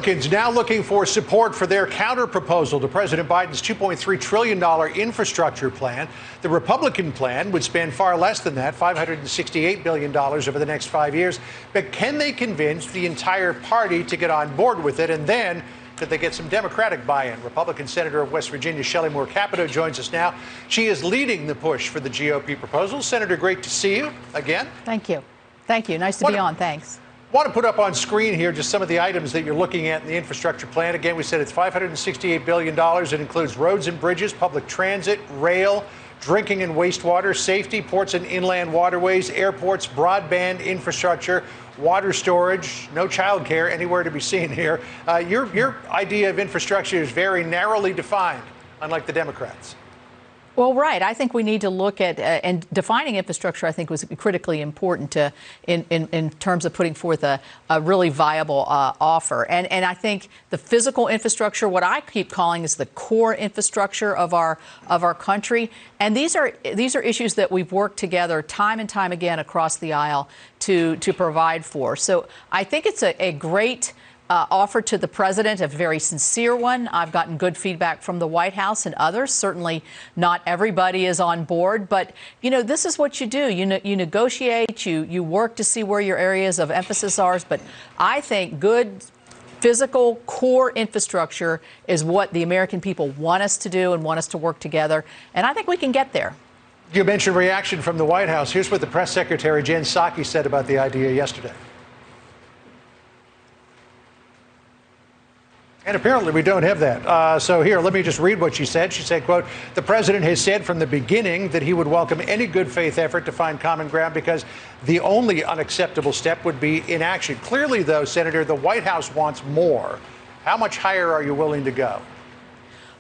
Republicans now looking for support for their counter-proposal to President Biden's $2.3 trillion infrastructure plan. The Republican plan would spend far less than that, $568 billion over the next 5 years. But can they convince the entire party to get on board with it? And then could they get some Democratic buy-in? Republican Senator of West Virginia Shelley Moore Capito joins us now. She is leading the push for the GOP proposal. Senator, great to see you again. Thank you. Thank you. Nice to be on. Thanks. Want to put up on screen here just some of the items that you're looking at in the infrastructure plan. Again, we said it's $568 billion. It includes roads and bridges, public transit, rail, drinking and wastewater, safety, ports and inland waterways, airports, broadband infrastructure, water storage, no child care anywhere to be seen here. Your idea of infrastructure is very narrowly defined, unlike the Democrats. Well, right. I think we need to look at and defining infrastructure. I think was critically important in terms of putting forth a really viable offer. And I think the physical infrastructure, what I keep calling is the core infrastructure of our country. And these are issues that we've worked together time and time again across the aisle to provide for. So I think it's a great offer to the president, a very sincere one. I've gotten good feedback from the White House and others. Certainly not everybody is on board, but you know, this is what you do. You negotiate, you work to see where your areas of emphasis are. But I think good physical core infrastructure is what the American people want us to do and want us to work together. And I think we can get there. You mentioned reaction from the White House. Here's what the press secretary, Jen Psaki, said about the idea yesterday. And apparently we don't have that. So here, let me just read what she said. She said, quote, "The president has said from the beginning that he would welcome any good faith effort to find common ground because the only unacceptable step would be inaction." Clearly, though, Senator, the White House wants more. How much higher are you willing to go?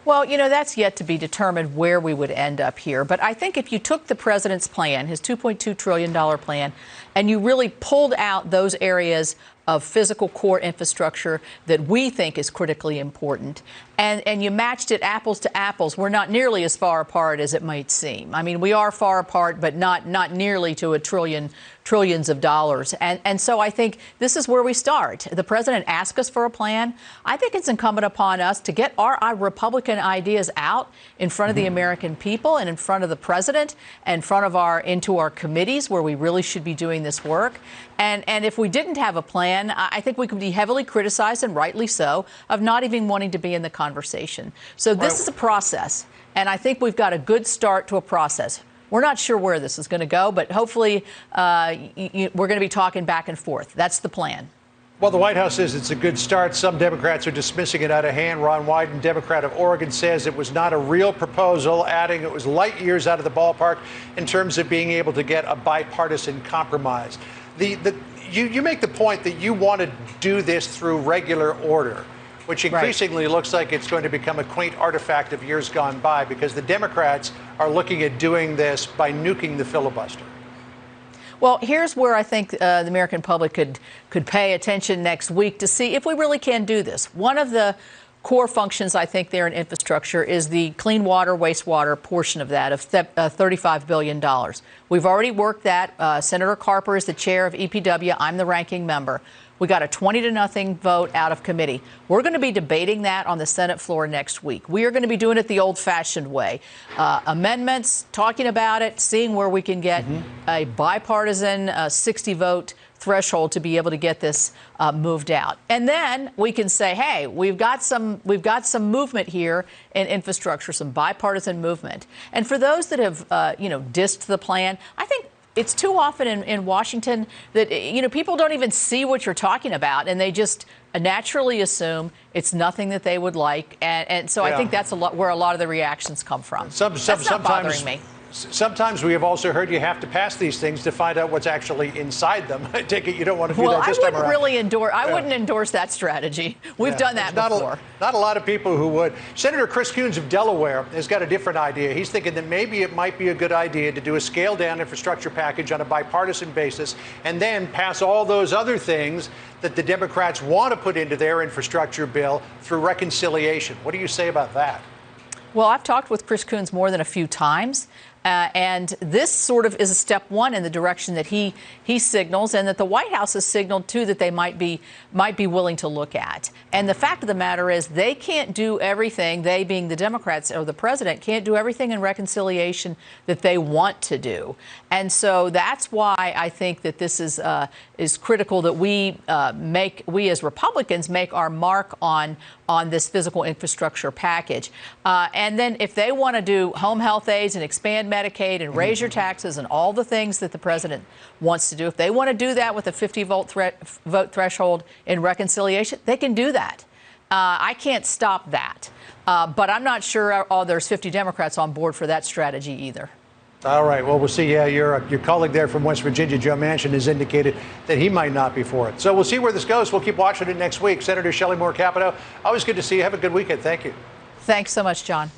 Well, you know, that's yet to be determined where we would end up here. But I think if you took the president's plan, his $2.2 trillion plan, and you really pulled out those areas of physical core infrastructure that we think is critically important, and you matched it apples to apples, we're not nearly as far apart as it might seem. I mean, we are far apart, but not nearly to trillions of dollars. And so I think this is where we start. The president asked us for a plan. I think it's incumbent upon us to get our Republican ideas out in front of the American people and in front of the president and into our committees where we really should be doing this work. And if we didn't have a plan, I think we could be heavily criticized, and rightly so, of not even wanting to be in the conversation. So this is a process, and I think we've got a good start to a process. We're not sure where this is going to go, but hopefully we're going to be talking back and forth. That's the plan. Well, the White House says it's a good start. Some Democrats are dismissing it out of hand. Ron Wyden, Democrat of Oregon, says it was not a real proposal, adding it was light years out of the ballpark in terms of being able to get a bipartisan compromise. You make the point that you want to do this through regular order, which increasingly looks like it's going to become a quaint artifact of years gone by because the Democrats are looking at doing this by nuking the filibuster. Well, here's where I think the American public could pay attention next week to see if we really can do this. One of the core functions, I think, there in infrastructure is the clean water, wastewater portion of that, of $35 billion. We've already worked that. Senator Carper is the chair of EPW. I'm the ranking member. We got a 20-0 vote out of committee. We're going to be debating that on the Senate floor next week. We are going to be doing it the old-fashioned way. Amendments, talking about it, seeing where we can get a bipartisan 60-vote threshold to be able to get this moved out. And then we can say, hey, we've got some movement here in infrastructure, some bipartisan movement. And for those that have, dissed the plan, I think it's too often in Washington that, people don't even see what you're talking about, and they just naturally assume it's nothing that they would like. And so I think that's where a lot of the reactions come from. That's not bothering me. Sometimes we have also heard you have to pass these things to find out what's actually inside them. I take it you don't want to do that this time around. I wouldn't endorse that strategy. We've done that before. Not a lot of people who would. Senator Chris Coons of Delaware has got a different idea. He's thinking that maybe it might be a good idea to do a scaled-down infrastructure package on a bipartisan basis and then pass all those other things that the Democrats want to put into their infrastructure bill through reconciliation. What do you say about that? Well, I've talked with Chris Coons more than a few times. And this sort of is a step one in the direction that he signals, and that the White House has signaled too that they might be willing to look at. And the fact of the matter is, they can't do everything. They, being the Democrats or the president, can't do everything in reconciliation that they want to do. And so that's why I think that this is critical that we as Republicans make our mark on this physical infrastructure package. And then if they want to do home health aides and expand Medicaid and raise your taxes and all the things that the president wants to do, if they want to do that with a 50-vote threshold in reconciliation, they can do that. I can't stop that. But I'm not sure there's 50 Democrats on board for that strategy either. All right. Well, we'll see. Yeah, your colleague there from West Virginia, Joe Manchin, has indicated that he might not be for it. So we'll see where this goes. We'll keep watching it next week. Senator Shelley Moore Capito, always good to see you. Have a good weekend. Thank you. Thanks so much, John.